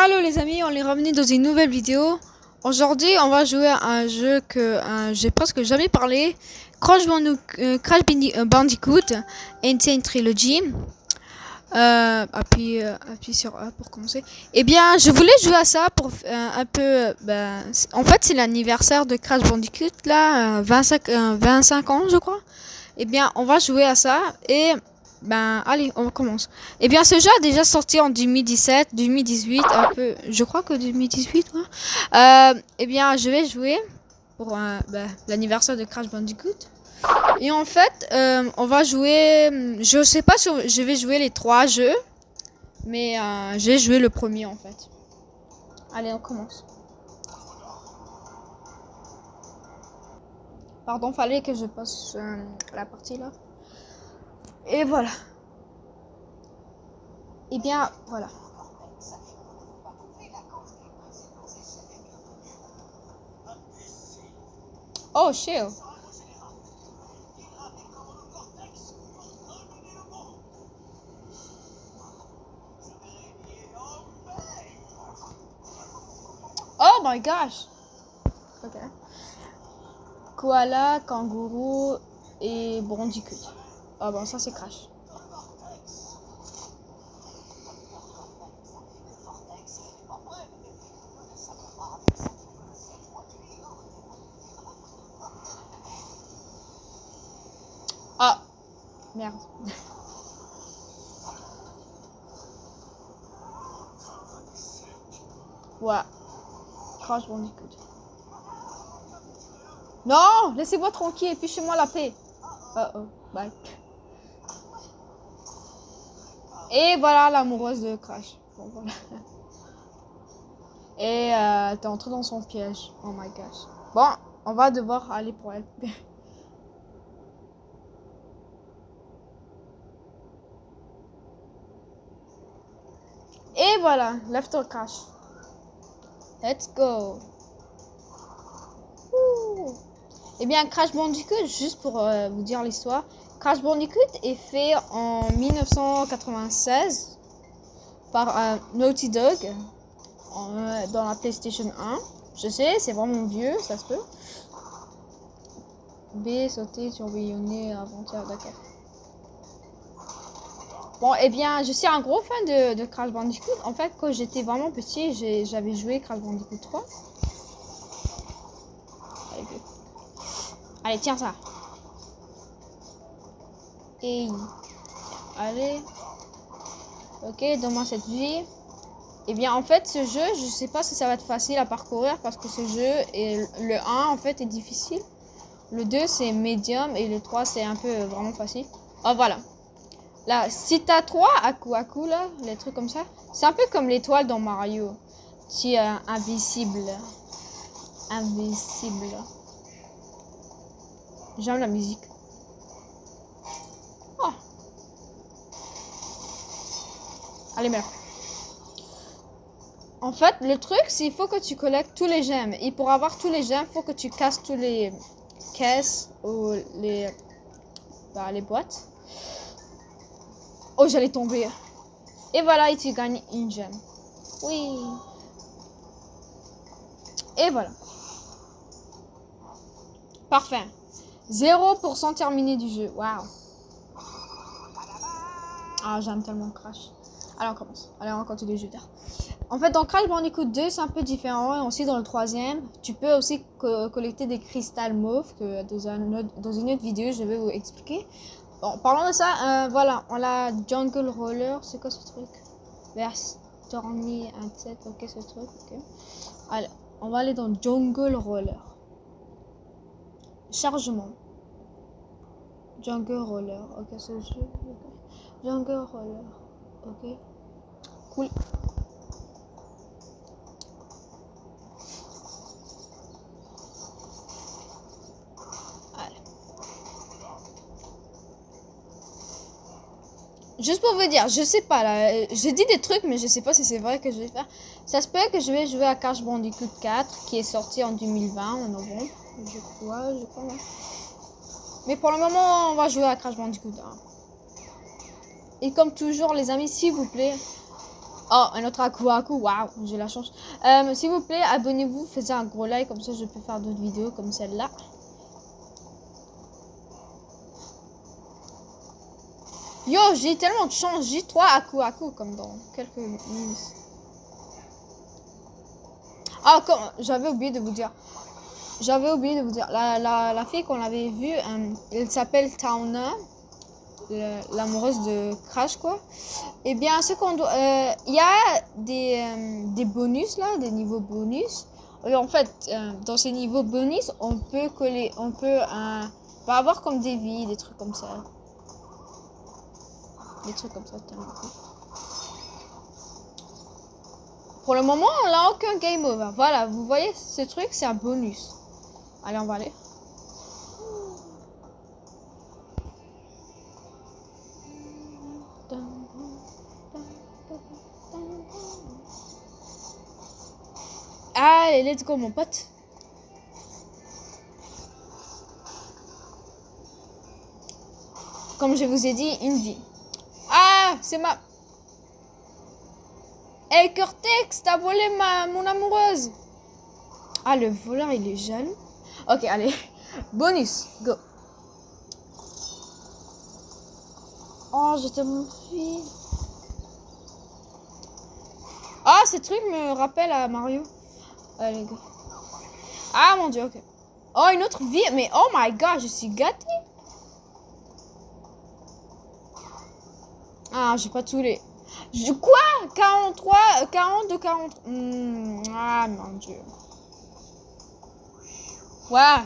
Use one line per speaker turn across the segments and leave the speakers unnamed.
Allô les amis, on est revenu dans une nouvelle vidéo. Aujourd'hui, on va jouer à un jeu que j'ai presque jamais parlé. Bandicoot Insane Trilogy. Appuie sur A pour commencer. Eh bien, je voulais jouer à ça pour un peu... en fait, c'est l'anniversaire de Crash Bandicoot, là, 25 ans, je crois. Eh bien, on va jouer à ça et... allez, on commence. Eh bien, ce jeu a déjà sorti en 2017, 2018, un peu, je crois que 2018, ouais. Eh bien, je vais jouer pour l'anniversaire de Crash Bandicoot. Et en fait, on va jouer, je sais pas si je vais jouer les 3 jeux, mais j'ai joué le premier en fait. Allez, on commence. Pardon, fallait que je passe la partie là. Et voilà. Et bien, voilà. Oh, chill. Oh my gosh. Ok. Koala, kangourou et Bandicoot. Ah bon, ça c'est Crash. Ah, merde. Ouais. Crash Bandicoot. Non, laissez-moi tranquille, fichez-moi la paix. Oh, bye. Et voilà l'amoureuse de Crash. Bon, voilà. Et t'es entré dans son piège. Oh my gosh. Bon, on va devoir aller pour elle. Et voilà, left or Crash. Let's go. Ouh. Eh bien, Crash Bandicoot, juste pour vous dire l'histoire, Crash Bandicoot est fait en 1996 par Naughty Dog dans la PlayStation 1. Je sais, c'est vraiment vieux, ça se peut. B, sauter, tourbillonner, aventure, d'accord. Bon, eh bien, je suis un gros fan de Crash Bandicoot. En fait, quand j'étais vraiment petit, j'avais joué Crash Bandicoot 3. Allez, tiens ça. Et allez. Ok, donne-moi cette vie. Eh bien, en fait, ce jeu, je sais pas si ça va être facile à parcourir parce que ce jeu, le 1, en fait, est difficile. Le 2, c'est médium et le 3, c'est un peu vraiment facile. Oh, voilà. Là, si t'as 3 Aku là, les trucs comme ça, c'est un peu comme l'étoile dans Mario. Tu es invisible. Invisible. J'aime la musique. Oh. Allez, meurs. En fait, le truc, c'est qu'il faut que tu collectes tous les gemmes. Et pour avoir tous les gemmes, il faut que tu casses tous les caisses ou les boîtes. Oh, j'allais tomber. Et voilà, et tu gagnes une gemme. Oui. Et voilà. Parfait. 0% terminé du jeu. Waouh. Ah, j'aime tellement Crash. Allez, on commence. Allez, on continue le jeu tard. En fait, dans Crash Bandicoot 2, c'est un peu différent. Et aussi, dans le troisième, tu peux aussi collecter des cristals mauves que dans une autre vidéo, je vais vous expliquer. Bon, parlons de ça. Voilà, on a Jungle Roller. C'est quoi ce truc? Vers Stormy Handset. Ok, ce truc. Ok. Allez, on va aller dans Jungle Roller. Chargement. Jungle Roller. Ok, ce jeu. Okay. Jungle Roller. Ok. Cool. Juste pour vous dire, je sais pas là, j'ai dit des trucs mais je sais pas si c'est vrai que je vais faire. Ça se peut que je vais jouer à Crash Bandicoot 4 qui est sorti en 2020 en novembre. Je crois. Ouais. Mais pour le moment, on va jouer à Crash Bandicoot 1. Et comme toujours les amis, s'il vous plaît, Oh, un autre Aku Aku, waouh, j'ai la chance. S'il vous plaît, abonnez-vous, faites un gros like, comme ça je peux faire d'autres vidéos comme celle-là. Yo, j'ai tellement de chance, j'ai 3 Aku Aku comme dans quelques minutes. Ah, j'avais oublié de vous dire. La fille qu'on avait vue, elle s'appelle Tauna, l'amoureuse de Crash, quoi. Eh bien, ce qu'on doit... Il y a des bonus, là, des niveaux bonus. Et en fait, dans ces niveaux bonus, on peut avoir comme des vies, des trucs comme ça. Des trucs comme ça, Pour le moment, on n'a aucun game over. Voilà, vous voyez, ce truc, c'est un bonus. Allez, on va aller. Allez, let's go, mon pote. Comme je vous ai dit, une vie. Ah, c'est ma... Hey, Cortex, t'as volé mon amoureuse. Ah, le voleur, il est jaloux. Ok, allez. Bonus, go. Oh, je te montre. Ah, ce truc me rappelle à Mario. Allez, go. Ah, mon dieu, ok. Oh, une autre vie. Mais oh my god, je suis gâtée. Ah, j'ai pas tous les... Quoi? 43, 42, 40... Ah, mon dieu. Ouais.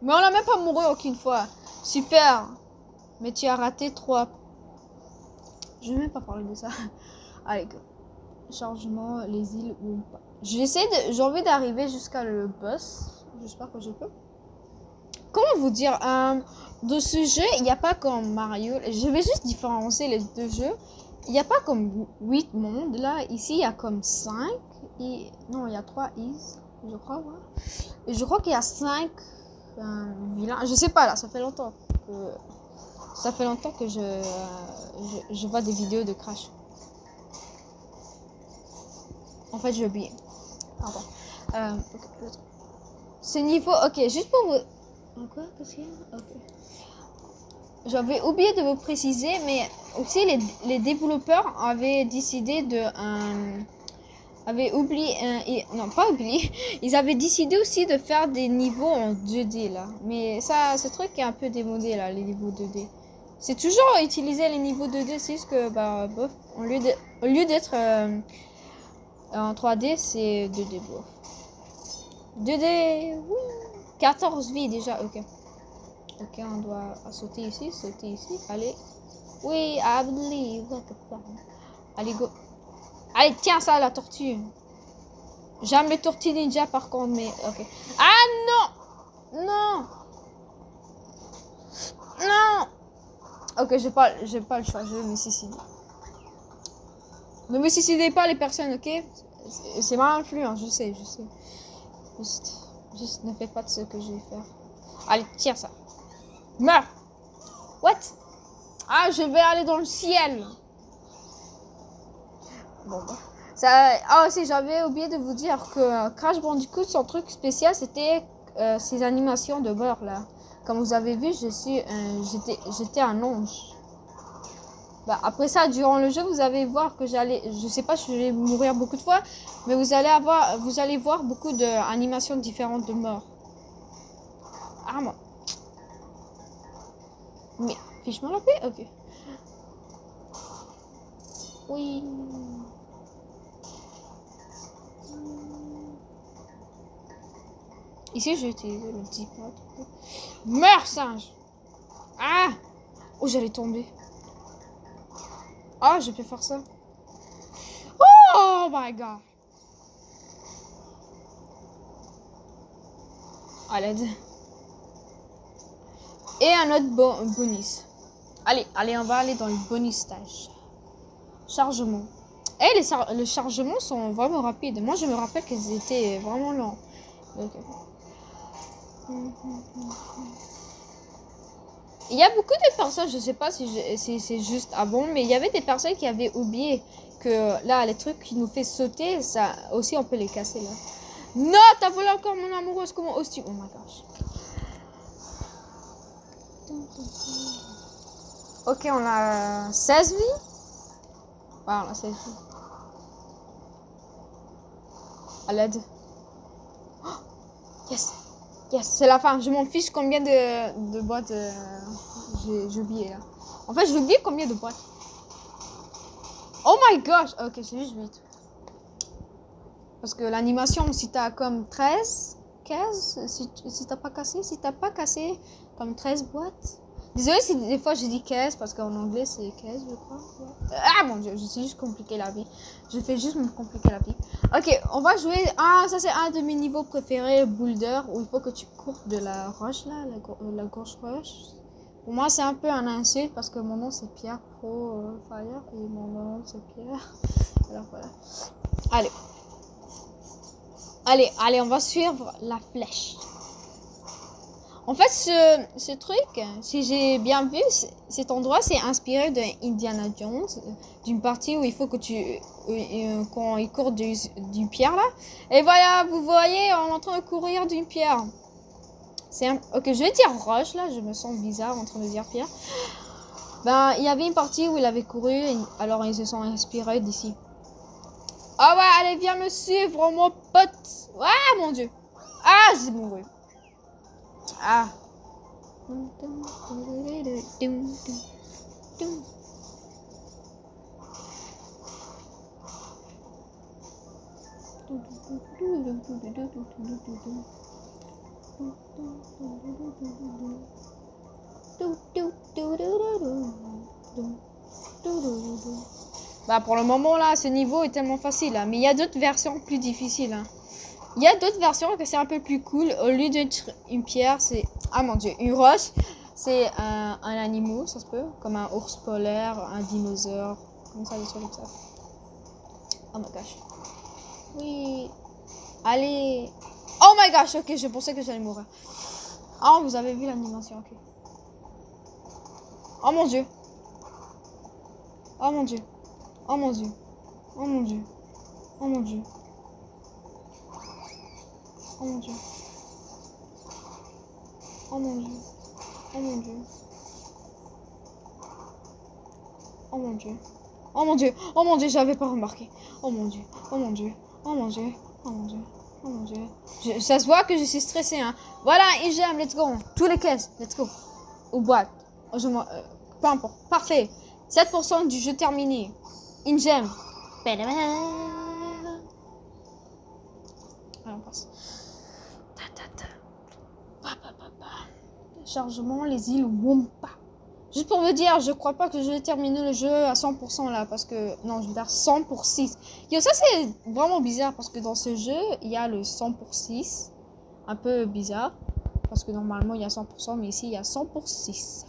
Mais on n'a même pas mouru aucune fois. Super. Mais tu as raté 3. Je vais même pas parler de ça. Allez, go. Chargement, les îles ou pas. J'ai envie d'arriver jusqu'à le boss. J'espère que je peux. Comment vous dire, dans ce jeu, il n'y a pas comme Mario. Je vais juste différencier les deux jeux. Il n'y a pas comme 8 mondes. Là, ici, il y a comme 5. Non, il y a 3 is, je crois. Ouais. Et je crois qu'il y a 5 vilains. Je sais pas, là, ça fait longtemps que je vois des vidéos de Crash. En fait, j'ai oublié. Pardon. Okay. Ce niveau, ok, juste pour vous... Quoi? Qu'est-ce qu'il y a? Ok. J'avais oublié de vous préciser, mais aussi les développeurs avaient décidé de... non, pas oublié. Ils avaient décidé aussi de faire des niveaux en 2D, là. Mais ça, ce truc est un peu démodé, là, les niveaux 2D. C'est toujours utiliser les niveaux 2D, c'est juste que, bah, bof, au lieu d'être en 3D, c'est 2D, bof. 2D, oui. 14 vies déjà, ok. Ok, on doit sauter ici. Allez. Oui, I believe. Allez, go. Allez, tiens ça, la tortue. J'aime les tortues ninja par contre, mais ok. Ah non! Non! Non! Ok, j'ai pas le choix, je vais me suicider. Ne me suicidez pas les personnes, ok? C'est mal influent, je sais. Juste ne faites pas de ce que je vais faire. Allez, tire ça. Meurs! What? Ah, je vais aller dans le ciel. Bon, bah. Ah, aussi, j'avais oublié de vous dire que Crash Bandicoot, son truc spécial, c'était ces animations de beurre, là. Comme vous avez vu, j'étais un ange. Bah, après ça, durant le jeu, vous allez voir que je sais pas si je vais mourir beaucoup de fois, mais vous allez voir beaucoup d'animations différentes de mort. Ah, moi. Mais, fiche-moi la paix, ok. Oui. Ici, j'ai utilisé le D-pad. Meurs, singe! Ah! Oh, j'allais tomber. Ah, je peux faire ça. Oh my god! À l'aide. Et un autre bonus. Allez, on va aller dans le bonus stage. Chargement. Et les chargements sont vraiment rapides. Moi, je me rappelle qu'ils étaient vraiment lents. Okay. Il y a beaucoup de personnes, je sais pas si c'est juste avant, mais il y avait des personnes qui avaient oublié que là, les trucs qui nous fait sauter, ça aussi, on peut les casser là. Non, t'as volé encore mon amoureuse, comment oses-tu? Oh my gosh. Ok, on a 16 vies. Ouais, on a 16 vies. À l'aide. Oh, yes. Yes, c'est la fin. Je m'en fiche combien de boîtes j'ai oublié là. En fait, j'ai oublié combien de boîtes. Oh my gosh. Ok, c'est juste 8. Parce que l'animation, si t'as comme 13, 15, si t'as pas cassé comme 13 boîtes. Désolé si des fois je dis 15 parce qu'en anglais c'est 15 je crois. Ah mon dieu, je sais juste compliquer la vie. Je fais juste me compliquer la vie. Ok, on va jouer. Ah, ça c'est un de mes niveaux préférés, Boulder, où il faut que tu cours de la roche là, la grosse roche. Pour moi c'est un peu un insulte parce que mon nom c'est Pierre Pro Fire et mon nom c'est Pierre. Alors voilà. Allez. Allez, on va suivre la flèche. En fait, ce truc, si j'ai bien vu, cet endroit, c'est inspiré de Indiana Jones, d'une partie où il faut que quand il court d'une pierre là. Et voilà, vous voyez, on est en train de courir d'une pierre. Ok, je vais dire roche là, je me sens bizarre en train de dire pierre. Ben, il y avait une partie où il avait couru, alors ils se sont inspirés d'ici. Ah ouais, allez, viens me suivre, mon pote. Ah, mon dieu. Ah, j'ai mouru. Ah. Bah pour le moment là, ce niveau est tellement facile, hein. Mais il y a d'autres versions plus difficiles. Hein. Il y a d'autres versions que c'est un peu plus cool. Au lieu d'être une pierre, c'est... Ah mon dieu, une roche. C'est un animal, ça se peut. Comme un ours polaire, un dinosaure. Comme ça, des choses comme ça. Oh my gosh. Oui. Allez. Oh my gosh, ok, je pensais que j'allais mourir. Oh, vous avez vu l'animation, ok. Oh mon dieu. Oh mon dieu. Oh mon dieu. Oh mon dieu. Oh mon dieu. Oh mon dieu. Oh mon dieu. Oh mon dieu. Oh mon dieu. Oh mon dieu. Oh mon dieu, j'avais pas remarqué. Oh mon dieu. Oh mon dieu. Oh mon dieu. Oh mon dieu. Oh mon dieu. Ça se voit que je suis stressée, hein. Voilà, une gemme, let's go. Tous les caisses, let's go. Ou boîte. Oh, peu importe. Parfait. 7% du jeu terminé. Une gemme. Allez, on passe. Chargement, les îles Wumpa. Juste pour vous dire, je crois pas que je vais terminer le jeu à 100% là, parce que... Non, je vais faire 100 pour 6. Yo, ça c'est vraiment bizarre, parce que dans ce jeu, il y a le 100 pour 6. Un peu bizarre, parce que normalement il y a 100%, mais ici il y a 100 pour 6.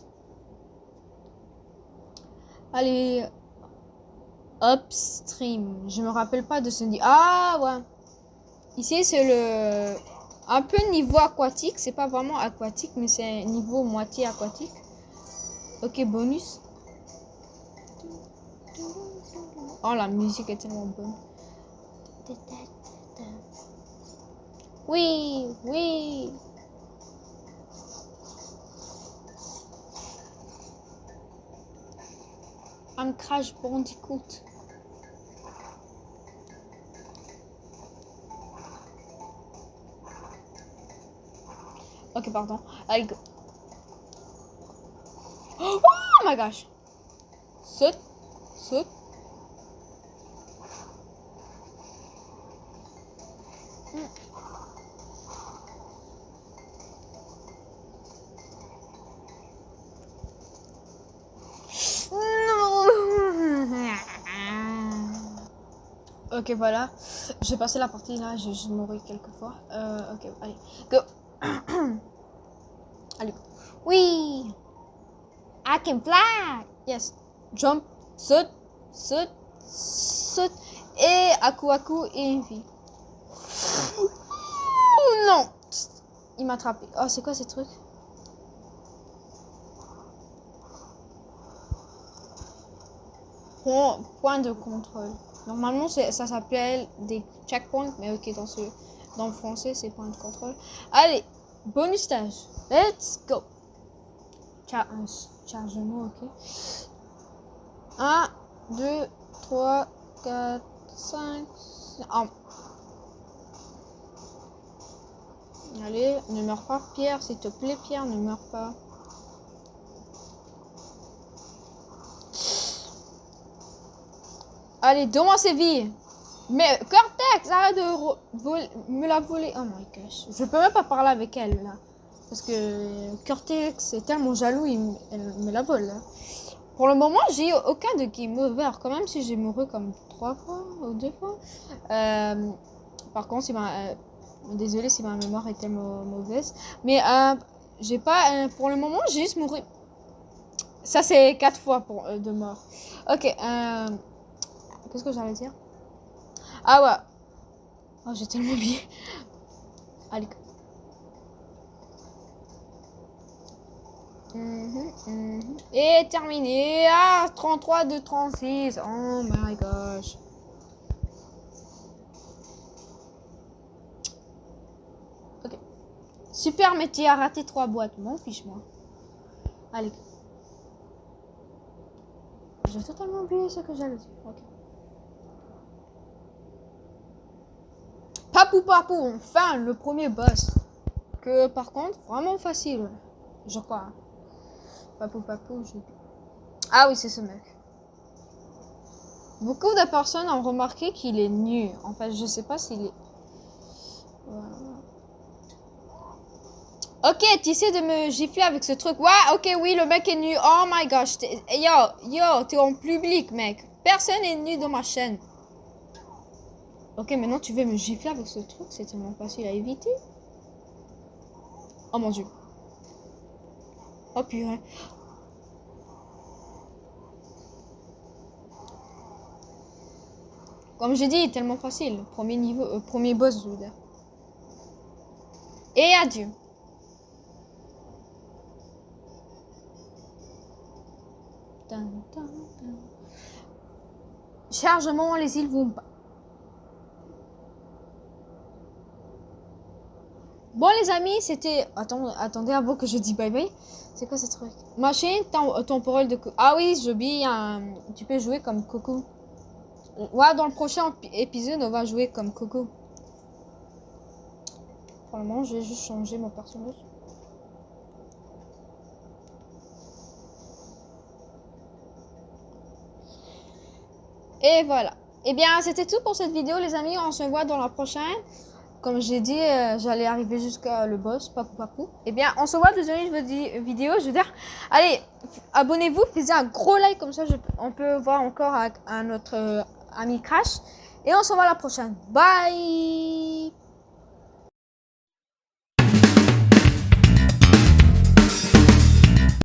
Allez... Upstream. Je me rappelle pas de ce... Ah, ouais. Ici c'est le... Un peu niveau aquatique, c'est pas vraiment aquatique, mais c'est niveau moitié aquatique. Ok, bonus. Oh, la musique est tellement bonne. Oui, oui. Un Crash Bandicoot. Ok, pardon. Allez, go. Oh my gosh. Saute, saute. Ok, voilà. J'ai passé la partie là, je mourrai quelques fois. Ok, allez, go. Allez. Oui. I can fly. Yes. Jump, saute, saute, saute. Et Aku et une fille. Non. Il m'a attrapé. Oh, c'est quoi ces trucs? points de contrôle. Normalement, ça s'appelle des checkpoints, mais ok, dans le français, c'est points de contrôle. Allez, bonus stage. Let's go. Chargement, ok. 1, 2, 3, 4, 5, 6. Allez, ne meurs pas, Pierre, s'il te plaît, Pierre, ne meurs pas. Allez, donne-moi ses vies. Mais Cortex, arrête de me la voler. Oh my gosh. Je peux même pas parler avec elle, là. Parce que Cortex est tellement jaloux, elle me la vole, là. Pour le moment, j'ai eu aucun de game over. Quand même, si j'ai mouru comme 3 fois ou 2 fois. Par contre, désolé si ma mémoire est tellement mauvaise. Mais j'ai pas... pour le moment, j'ai juste mouru. Ça, c'est 4 fois de mort. Ok. Qu'est-ce que j'allais dire? Ah ouais. Oh, j'ai tellement oublié. Allez. Et terminé. Ah, 33 de 36. Oh my gosh. Ok. Super, mais tu as raté 3 boîtes. M'en fiche, moi. Allez. J'ai totalement oublié ce que j'allais dire. Ok. Papou, enfin, le premier boss. Que par contre, vraiment facile. Je crois. Papou, je... Ah oui, c'est ce mec. Beaucoup de personnes ont remarqué qu'il est nu. En fait, je sais pas s'il est... Voilà. Ok, tu essaies de me gifler avec ce truc. Ouais, ok, oui, le mec est nu. Oh my gosh. Yo, t'es en public, mec. Personne n'est nu dans ma chaîne. Ok, maintenant tu veux me gifler avec ce truc. C'est tellement facile à éviter. Oh mon dieu. Oh purée. Comme j'ai dit, tellement facile. Premier niveau, premier boss, je veux dire. Et adieu. Chargement, les îles vont pas. Bon les amis, c'était... Attendez avant que je dise bye bye. C'est quoi ce truc? Machine temporelle de... Ah oui, j'oublie. Tu peux jouer comme Coco. Ouais, dans le prochain épisode, on va jouer comme Coco. Pour le moment, je vais juste changer mon personnage. Et voilà. Et bien, c'était tout pour cette vidéo, les amis. On se voit dans la prochaine. Comme j'ai dit, j'allais arriver jusqu'à le boss, papou. Et bien, on se voit dans une vidéo. Je veux dire, allez, abonnez-vous, faites un gros like, comme ça on peut voir encore à notre ami Crash. Et on se voit la prochaine. Bye!